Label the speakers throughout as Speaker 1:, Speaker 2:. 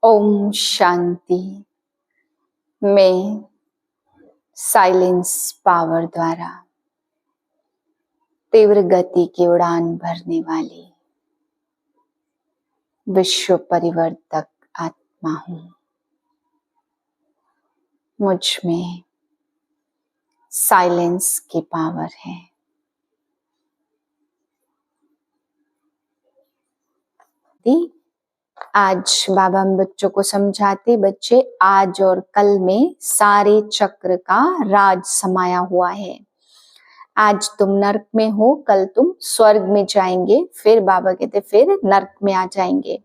Speaker 1: ओम शांति। मैं silence power द्वारा तीव्र गति की उड़ान भरने वाली विश्व परिवर्तक आत्मा हूँ। मुझ में साइलेंस की पावर है। आज बाबा हम बच्चों को समझाते, बच्चे आज और कल में सारे चक्र का राज समाया हुआ है। आज तुम नर्क में हो, कल तुम स्वर्ग में जाएंगे, फिर बाबा कहते फिर नर्क में आ जाएंगे।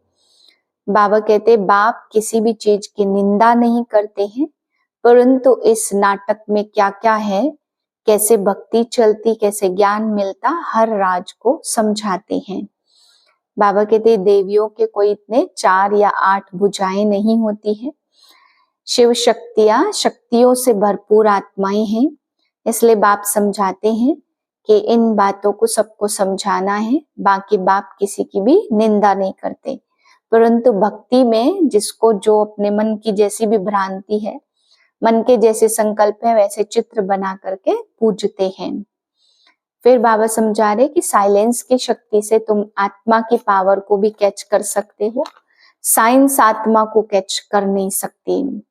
Speaker 1: बाबा कहते बाप किसी भी चीज की निंदा नहीं करते हैं, परंतु इस नाटक में क्या क्या है, कैसे भक्ति चलती, कैसे ज्ञान मिलता, हर राज को समझाते हैं। बाबा कहते देवियों के कोई इतने 4 या 8 भुजाएं नहीं होती है। शिव शक्तियों से भरपूर आत्माएं हैं। इसलिए बाप समझाते हैं कि इन बातों को सबको समझाना है। बाकी बाप किसी की भी निंदा नहीं करते, परंतु भक्ति में जिसको जो अपने मन की जैसी भी भ्रांति है, मन के जैसे संकल्प है, वैसे चित्र बना करके पूजते हैं। फिर बाबा समझा रहे कि साइलेंस की शक्ति से तुम आत्मा की पावर को भी कैच कर सकते हो। साइंस आत्मा को कैच कर नहीं सकती,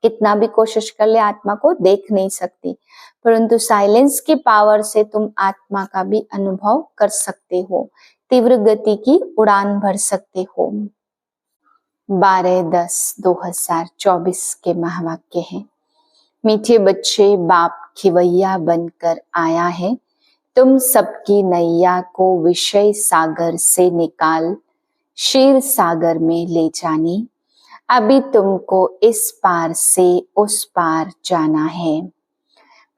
Speaker 1: कितना भी कोशिश कर ले आत्मा को देख नहीं सकती, परंतु साइलेंस की पावर से तुम आत्मा का भी अनुभव कर सकते हो, तीव्र गति की उड़ान भर सकते हो। 12/10/2024 के महावाक्य है। मीठे बच्चे, बाप खिवैया बनकर आया है। तुम सबकी नैया को विषय सागर से निकाल क्षीर सागर में ले जाने। अभी तुमको इस पार से उस पार जाना है।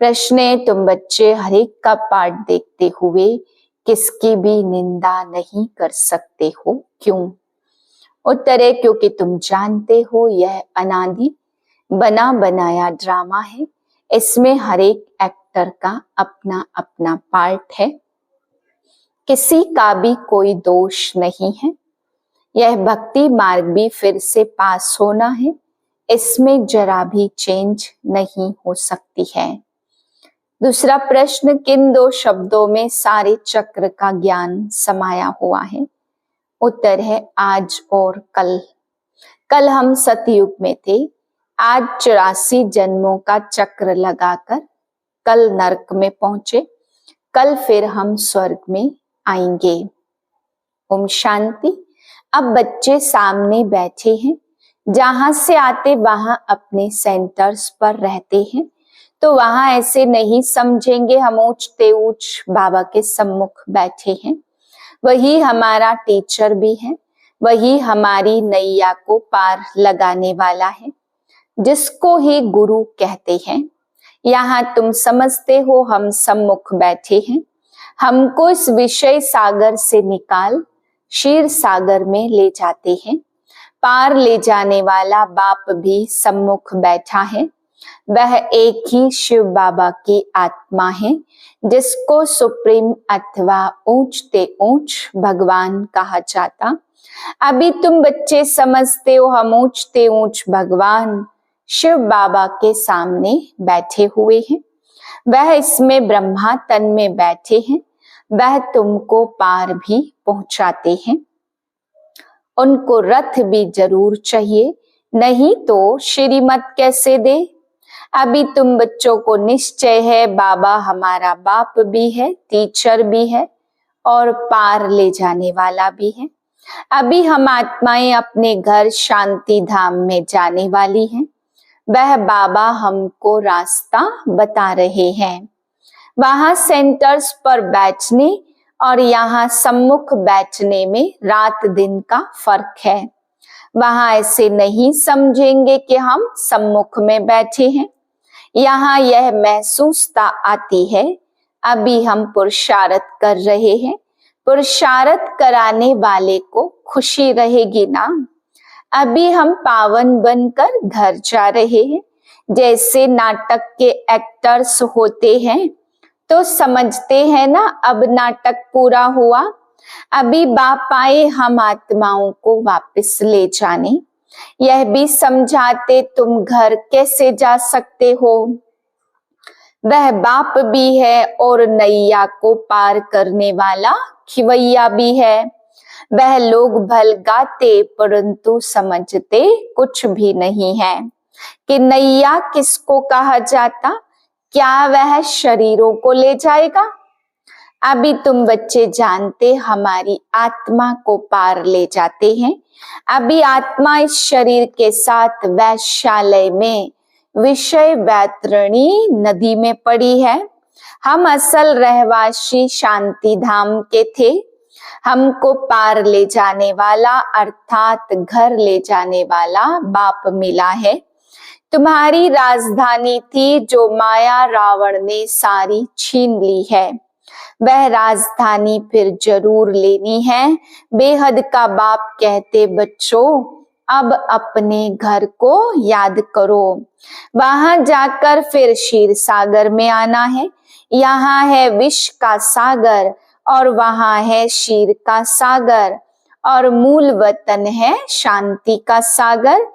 Speaker 1: प्रश्न है, तुम बच्चे हर एक का पाठ देखते हुए किसकी भी निंदा नहीं कर सकते हो, क्यों? उत्तर है, क्योंकि तुम जानते हो यह अनादि बना बनाया ड्रामा है। इसमें हर एक एक्टर का अपना अपना पार्ट है, किसी का भी कोई दोष नहीं है। यह भक्ति मार्ग भी फिर से पास होना है, इसमें जरा भी चेंज नहीं हो सकती है। दूसरा प्रश्न, किन 2 शब्दों में सारे चक्र का ज्ञान समाया हुआ है? उत्तर है, आज और कल। कल हम सतयुग में थे, आज 84 जन्मों का चक्र लगाकर कल नरक में पहुंचे, कल फिर हम स्वर्ग में आएंगे। ओम शांति। अब बच्चे सामने बैठे हैं, जहां से आते वहां अपने सेंटर्स पर रहते हैं, तो वहां ऐसे नहीं समझेंगे हम ऊंचते ऊंच बाबा के सम्मुख बैठे हैं। वही हमारा टीचर भी है, वही हमारी नैया को पार लगाने वाला है, जिसको ही गुरु कहते हैं। यहाँ तुम समझते हो हम सम्मुख बैठे हैं, हमको इस विषय सागर से निकाल क्षीर सागर में ले जाते हैं। पार ले जाने वाला बाप भी सम्मुख बैठा है। वह एक ही शिव बाबा की आत्मा है, जिसको सुप्रीम अथवा ऊंचते ऊंच भगवान कहा जाता। अभी तुम बच्चे समझते हो हम ऊंचते ऊंच भगवान शिव बाबा के सामने बैठे हुए हैं। वह इसमें ब्रह्मा तन में बैठे हैं, वह तुमको पार भी पहुंचाते हैं। उनको रथ भी जरूर चाहिए, नहीं तो श्रीमत कैसे दे। अभी तुम बच्चों को निश्चय है बाबा हमारा बाप भी है, टीचर भी है और पार ले जाने वाला भी है। अभी हम आत्माएं अपने घर शांति धाम में जाने वाली हैं। वह बाबा हमको रास्ता बता रहे हैं। वहां सेंटर्स पर बैठने और यहाँ सम्मुख बैठने में रात दिन का फर्क है। वहां ऐसे नहीं समझेंगे कि हम सम्मुख में बैठे हैं। यहाँ यह महसूसता आती है, अभी हम पुरुषार्थ कर रहे हैं। पुरुषार्थ कराने वाले को खुशी रहेगी ना। अभी हम पावन बनकर घर जा रहे हैं। जैसे नाटक के एक्टर्स होते हैं तो समझते हैं ना, अब नाटक पूरा हुआ, अभी बाप आए हम आत्माओं को वापस ले जाने। यह भी समझाते तुम घर कैसे जा सकते हो। वह बाप भी है और नैया को पार करने वाला खिवैया भी है। वह लोग भल गाते परंतु समझते कुछ भी नहीं है कि नैया किसको कहा जाता। क्या वह शरीरों को ले जाएगा? अभी तुम बच्चे जानते हमारी आत्मा को पार ले जाते हैं। अभी आत्मा इस शरीर के साथ वैश्यालय में विषय वैतरणी नदी में पड़ी है। हम असल रहवासी शांति धाम के थे। हमको पार ले जाने वाला अर्थात घर ले जाने वाला बाप मिला है। तुम्हारी राजधानी थी जो माया रावण ने सारी छीन ली है। वह राजधानी फिर जरूर लेनी है। बेहद का बाप कहते बच्चों अब अपने घर को याद करो। वहां जाकर फिर क्षीर सागर में आना है। यहाँ है विष का सागर और वहां है क्षीर का सागर और मूल वतन है शांति का सागर।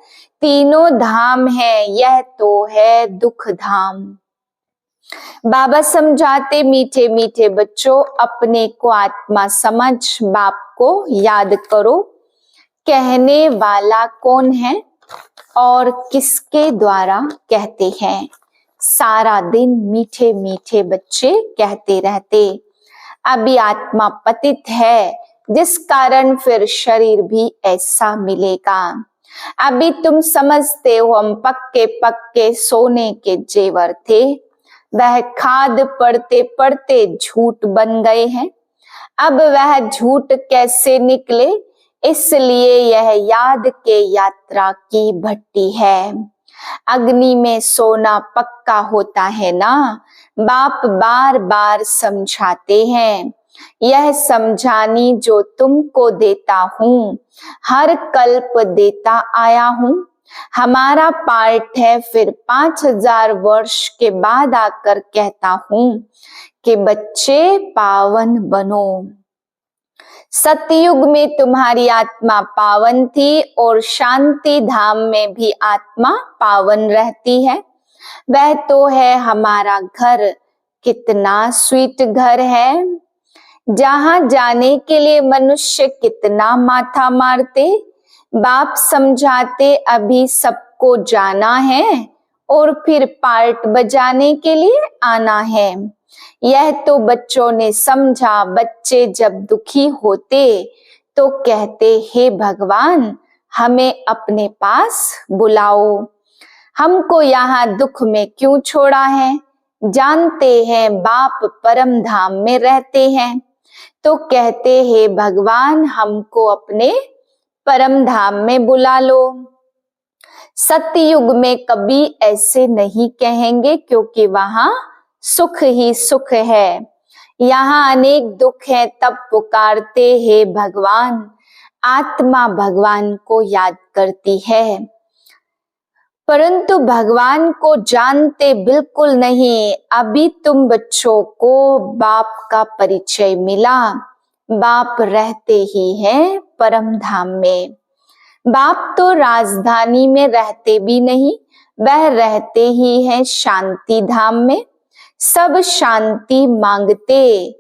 Speaker 1: तीनों धाम है, यह तो है दुख धाम। बाबा समझाते मीठे मीठे बच्चों अपने को आत्मा समझ बाप को याद करो। कहने वाला कौन है और किसके द्वारा कहते हैं? सारा दिन मीठे मीठे बच्चे कहते रहते। अभी आत्मा पतित है जिस कारण फिर शरीर भी ऐसा मिलेगा। अभी तुम समझते हो हम पक्के पक्के सोने के जेवर थे। वह खाद पड़ते पड़ते झूठ बन गए हैं। अब वह झूठ कैसे निकले, इसलिए यह याद के यात्रा की भट्टी है। अग्नि में सोना पक्का होता है ना। बाप बार बार समझाते हैं। यह समझानी जो तुमको देता हूँ हर कल्प देता आया हूँ। हमारा पार्ट है फिर 5000 वर्ष के बाद आकर कहता हूँ कि बच्चे पावन बनो। सतयुग में तुम्हारी आत्मा पावन थी और शांति धाम में भी आत्मा पावन रहती है। वह तो है हमारा घर। कितना स्वीट घर है जहां जाने के लिए मनुष्य कितना माथा मारते। बाप समझाते अभी सबको जाना है और फिर पार्ट बजाने के लिए आना है। यह तो बच्चों ने समझा। बच्चे जब दुखी होते तो कहते हे भगवान हमें अपने पास बुलाओ। हमको यहाँ दुख में क्यों छोड़ा है? जानते हैं बाप परम धाम में रहते हैं तो कहते हे भगवान हमको अपने परम धाम में बुला लो। सतयुग में कभी ऐसे नहीं कहेंगे क्योंकि वहां सुख ही सुख है। यहाँ अनेक दुख है तब पुकारते हे भगवान। आत्मा भगवान को याद करती है परंतु भगवान को जानते बिल्कुल नहीं। अभी तुम बच्चों को बाप का परिचय मिला। बाप रहते ही हैं परम धाम में। बाप तो राजधानी में रहते भी नहीं, वह रहते ही हैं शांति धाम में। सब शांति मांगते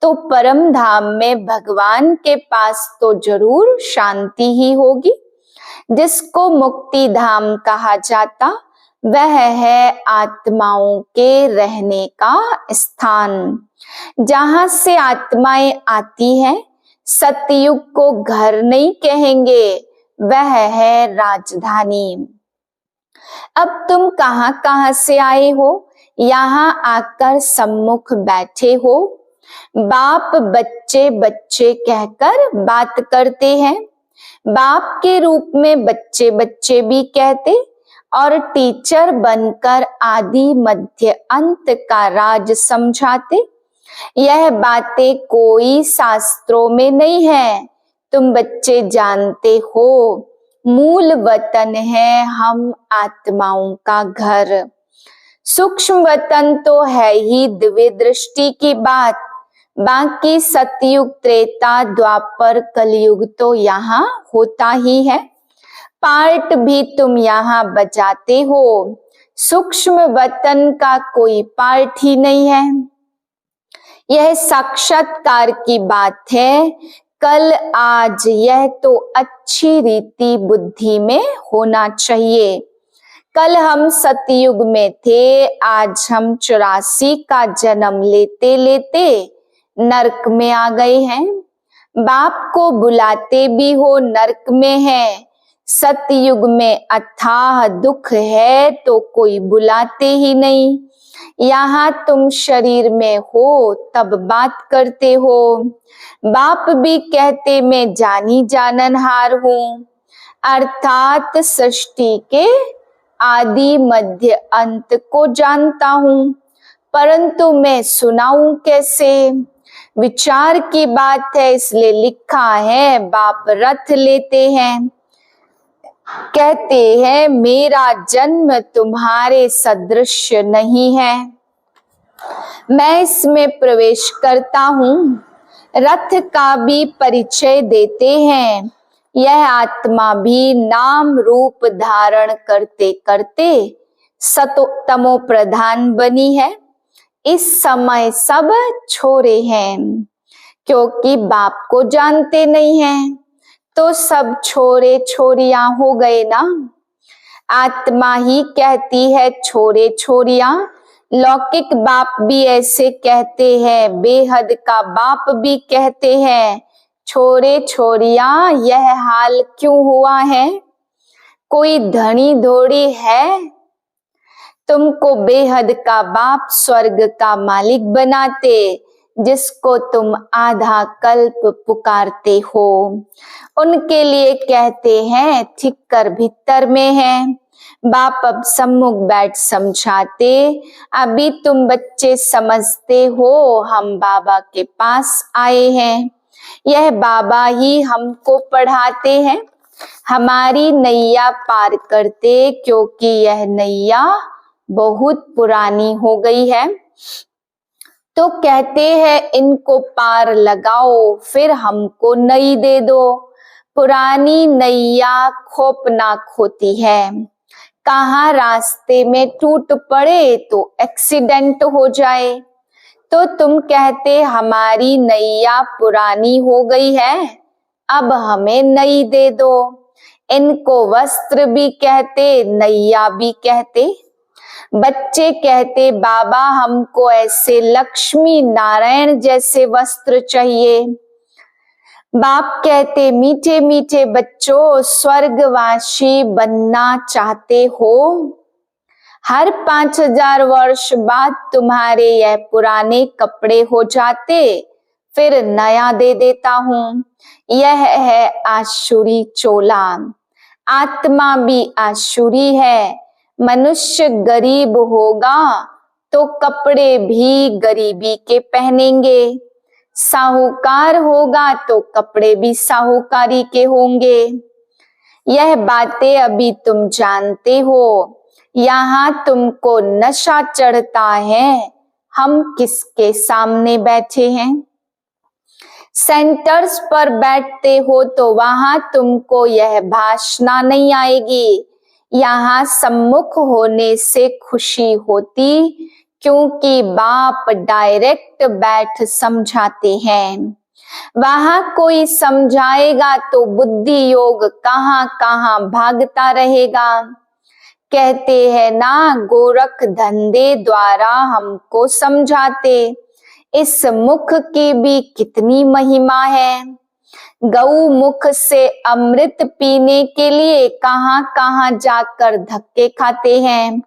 Speaker 1: तो परम धाम में भगवान के पास तो जरूर शांति ही होगी। जिसको मुक्ति धाम कहा जाता वह है आत्माओं के रहने का स्थान। जहां से आत्माएं आती हैं सतयुग को घर नहीं कहेंगे, वह है राजधानी। अब तुम कहां कहां से आए हो? यहाँ आकर सम्मुख बैठे हो। बाप बच्चे बच्चे कहकर बात करते हैं। बाप के रूप में बच्चे बच्चे भी कहते और टीचर बनकर आदि मध्य अंत का राज समझाते। यह बातें कोई शास्त्रों में नहीं है। तुम बच्चे जानते हो मूल वतन है हम आत्माओं का घर। सूक्ष्म वतन तो है ही दिव्य दृष्टि की बात। बाकी सतयुग त्रेता द्वापर कलयुग तो यहाँ होता ही है। पार्ट भी तुम यहाँ बजाते हो, सूक्ष्म वतन का कोई पार्ट ही नहीं है। यह साक्षात्कार की बात है। कल आज यह तो अच्छी रीति बुद्धि में होना चाहिए। कल हम सतयुग में थे, आज हम 84 का जन्म लेते लेते नरक में आ गए हैं। बाप को बुलाते भी हो नरक में है। सतयुग में अथाह दुख है तो कोई बुलाते ही नहीं। यहाँ तुम शरीर में हो तब बात करते हो। बाप भी कहते मैं जानी जाननहार हूँ, अर्थात सृष्टि के आदि मध्य अंत को जानता हूँ, परंतु मैं सुनाऊं कैसे? विचार की बात है, इसलिए लिखा है। बाप रथ लेते हैं, कहते हैं मेरा जन्म तुम्हारे सदृश नहीं है, मैं इसमें प्रवेश करता हूँ। रथ का भी परिचय देते हैं। यह आत्मा भी नाम रूप धारण करते करते सतो तमो प्रधान बनी है। इस समय सब छोरे हैं, क्योंकि बाप को जानते नहीं हैं, तो सब छोरे छोरियां हो गए ना। आत्मा ही कहती है छोरे छोरियां। लौकिक बाप भी ऐसे कहते हैं, बेहद का बाप भी कहते हैं छोरे छोरियां। यह हाल क्यों हुआ है? कोई धनी धोड़ी है? तुमको बेहद का बाप स्वर्ग का मालिक बनाते, जिसको तुम आधा कल्प पुकारते हो। उनके लिए कहते हैं ठिक्कर भीतर में है। बाप अब सम्मुख बैठ समझाते, अभी तुम बच्चे समझते हो हम बाबा के पास आए हैं। यह बाबा ही हमको पढ़ाते हैं, हमारी नैया पार करते, क्योंकि यह नैया बहुत पुरानी हो गई है। तो कहते हैं इनको पार लगाओ, फिर हमको नई दे दो। पुरानी नैया खौफनाक होती है, कहाँ रास्ते में टूट पड़े तो एक्सीडेंट हो जाए। तो तुम कहते हमारी नैया पुरानी हो गई है, अब हमें नई दे दो। इनको वस्त्र भी कहते, नैया भी कहते। बच्चे कहते बाबा हमको ऐसे लक्ष्मी नारायण जैसे वस्त्र चाहिए। बाप कहते मीठे मीठे बच्चों, स्वर्गवासी बनना चाहते हो? हर 5000 वर्ष बाद तुम्हारे यह पुराने कपड़े हो जाते, फिर नया दे देता हूँ। यह है आसुरी चोला। आत्मा भी आसुरी है। मनुष्य गरीब होगा तो कपड़े भी गरीबी के पहनेंगे, साहूकार होगा तो कपड़े भी साहूकारी के होंगे। यह बातें अभी तुम जानते हो। यहाँ तुमको नशा चढ़ता है, हम किसके सामने बैठे हैं। सेंटर्स पर बैठते हो तो वहां तुमको यह भाषणा नहीं आएगी। यहाँ सम्मुख होने से खुशी होती, क्योंकि बाप डायरेक्ट बैठ समझाते हैं। वहां कोई समझाएगा तो बुद्धि योग कहाँ कहाँ भागता रहेगा। कहते हैं ना, गोरख धंधे द्वारा हमको समझाते। इस मुख की भी कितनी महिमा है। गौ मुख से अमृत पीने के लिए कहाँ कहाँ जाकर धक्के खाते हैं,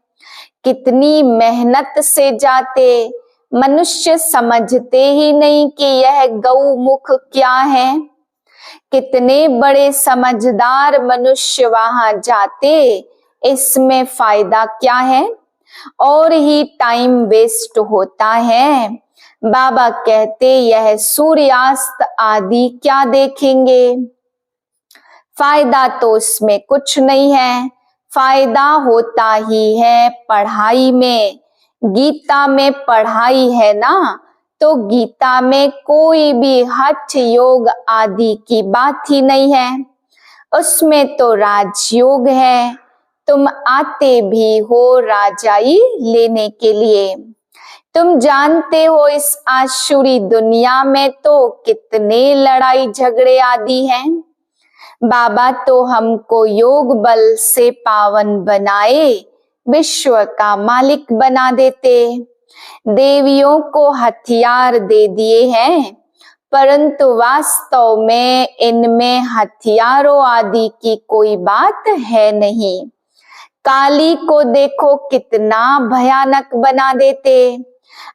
Speaker 1: कितनी मेहनत से जाते। मनुष्य समझते ही नहीं कि यह गौ मुख क्या है। कितने बड़े समझदार मनुष्य वहां जाते, इसमें फायदा क्या है? और ही टाइम वेस्ट होता है। बाबा कहते यह सूर्यास्त आदि क्या देखेंगे, फायदा तो इसमें कुछ नहीं है। फायदा होता ही है पढ़ाई में। गीता में पढ़ाई है ना, तो गीता में कोई भी हठ योग आदि की बात ही नहीं है। उसमें तो राजयोग है, तुम आते भी हो राजाई लेने के लिए। तुम जानते हो इस आसुरी दुनिया में तो कितने लड़ाई झगड़े आदि हैं। बाबा तो हमको योग बल से पावन बनाए विश्व का मालिक बना देते। देवियों को हथियार दे दिए हैं, परंतु वास्तव में इनमें हथियारों आदि की कोई बात है नहीं। काली को देखो कितना भयानक बना देते।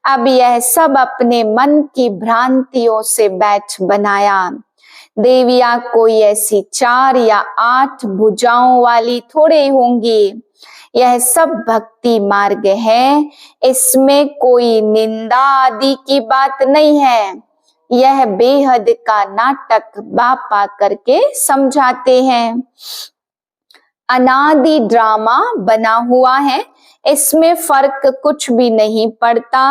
Speaker 1: अब यह सब अपने मन की भ्रांतियों से बैठ बनाया। देवियां कोई ऐसी 4 या 8 भुजाओं वाली थोड़े होंगी। यह सब भक्ति मार्ग है, इसमें कोई निंदा आदि की बात नहीं है। यह बेहद का नाटक बापा करके समझाते हैं। अनादि ड्रामा बना हुआ है, इसमें फर्क कुछ भी नहीं पड़ता।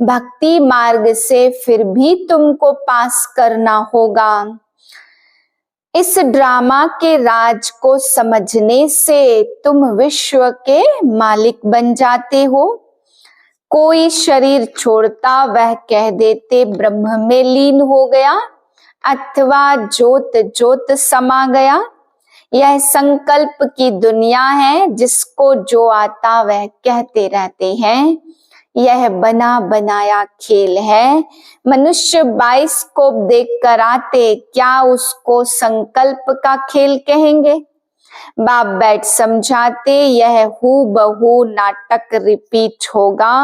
Speaker 1: भक्ति मार्ग से फिर भी तुमको पास करना होगा। इस ड्रामा के राज को समझने से तुम विश्व के मालिक बन जाते हो। कोई शरीर छोड़ता वह कह देते ब्रह्म में लीन हो गया अथवा ज्योत ज्योत समा गया। यह संकल्प की दुनिया है, जिसको जो आता वह कहते रहते हैं। यह बना बनाया खेल है। मनुष्य बाइस्कोप देख कर आते, क्या उसको संकल्प का खेल कहेंगे? बाप बैठ समझाते, यह हूबहू नाटक रिपीट होगा।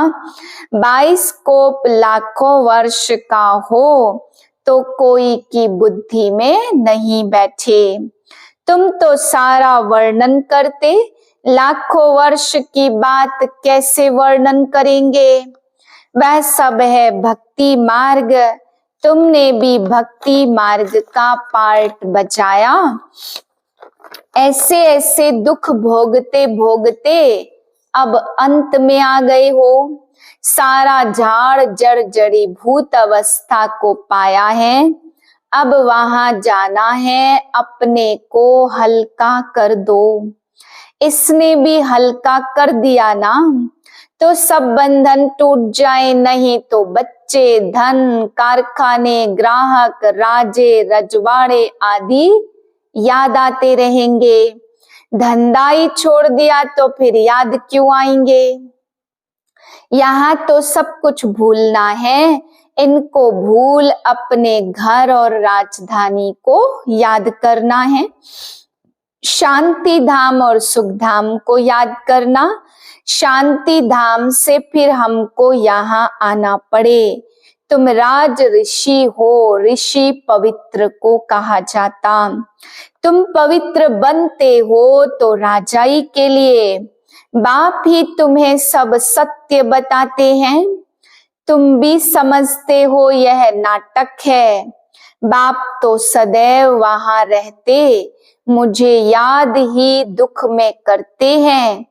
Speaker 1: बाइस्कोप लाखों वर्ष का हो तो कोई की बुद्धि में नहीं बैठे। तुम तो सारा वर्णन करते, लाखों वर्ष की बात कैसे वर्णन करेंगे? वह सब है भक्ति मार्ग। तुमने भी भक्ति मार्ग का पार्ट बचाया। ऐसे ऐसे दुख भोगते भोगते अब अंत में आ गए हो। सारा झाड़ जड़ जड़ी भूत अवस्था को पाया है। अब वहां जाना है, अपने को हल्का कर दो। इसने भी हल्का कर दिया ना, तो सब बंधन टूट जाए। नहीं तो बच्चे, धन, कारखाने, ग्राहक, राजे, रजवाड़े आदि याद आते रहेंगे। धंधा ही छोड़ दिया तो फिर याद क्यों आएंगे? यहाँ तो सब कुछ भूलना है। इनको भूल अपने घर और राजधानी को याद करना है। शांति धाम और सुख धाम को याद करना। शांति धाम से फिर हमको यहाँ आना पड़े। तुम राज ऋषि हो, ऋषि पवित्र को कहा जाता। तुम पवित्र बनते हो तो राजाई के लिए। बाप ही तुम्हें सब सत्य बताते हैं। तुम भी समझते हो यह नाटक है। बाप तो सदैव वहां रहते, मुझे याद ही दुख में करते हैं।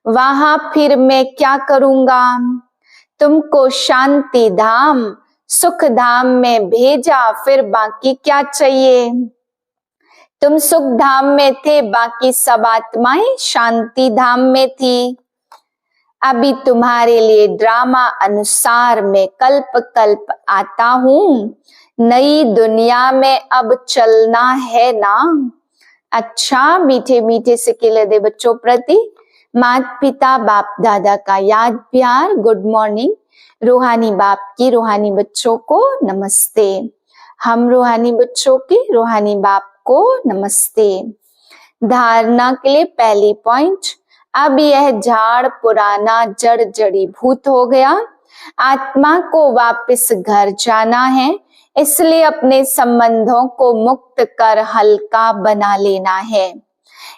Speaker 1: वहां फिर मैं क्या करूंगा? तुमको शांति धाम सुख धाम में भेजा, फिर बाकी क्या चाहिए? तुम सुख धाम में थे, बाकी सब आत्माएं शांति धाम में थी। अभी तुम्हारे लिए ड्रामा अनुसार मैं कल्प कल्प आता हूँ। नई दुनिया में अब चलना है ना। अच्छा, मीठे मीठे से खिले दे बच्चों प्रति माता पिता बाप दादा का याद प्यार गुड मॉर्निंग। रूहानी बाप की रूहानी बच्चों को नमस्ते। हम रूहानी बच्चों के रूहानी बाप को नमस्ते। धारणा के लिए पहली पॉइंट, अब यह झाड़ पुराना जड़ जड़ी भूत हो गया। आत्मा को वापस घर जाना है, इसलिए अपने संबंधों को मुक्त कर हल्का बना लेना है।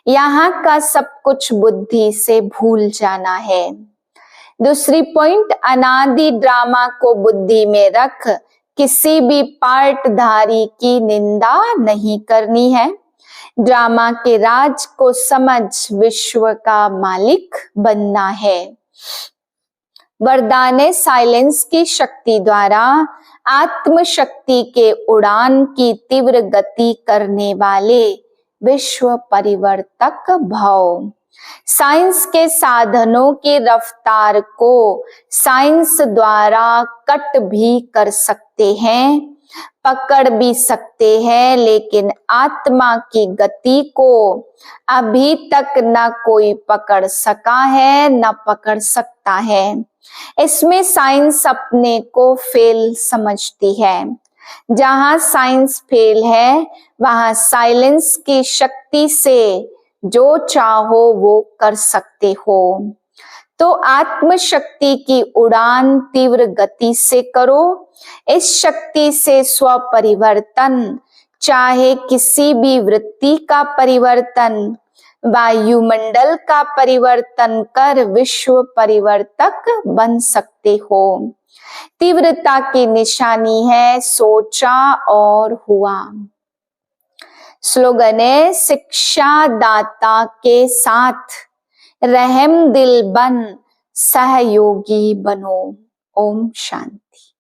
Speaker 1: यहाँ का सब कुछ बुद्धि से भूल जाना है। दूसरी पॉइंट, अनादि ड्रामा को बुद्धि में रख किसी भी पार्टधारी की निंदा नहीं करनी है। ड्रामा के राज को समझ विश्व का मालिक बनना है। वरदान साइलेंस की शक्ति द्वारा आत्म शक्ति के उड़ान की तीव्र गति करने वाले विश्व परिवर्तक भव। साइंस के साधनों की रफ्तार को साइंस द्वारा कट भी कर सकते हैं, पकड़ भी सकते हैं, लेकिन आत्मा की गति को अभी तक न कोई पकड़ सका है न पकड़ सकता है। इसमें साइंस अपने को फेल समझती है। जहां साइंस फेल है वहां साइलेंस की शक्ति से जो चाहो वो कर सकते हो। तो आत्म शक्ति की उड़ान तीव्र गति से करो। इस शक्ति से स्व परिवर्तन, चाहे किसी भी वृत्ति का परिवर्तन, वायुमंडल का परिवर्तन कर विश्व परिवर्तक बन सकते हो। तीव्रता की निशानी है सोचा और हुआ। स्लोगन है, शिक्षा दाता के साथ रहम दिल बन सहयोगी बनो। ओम शांति।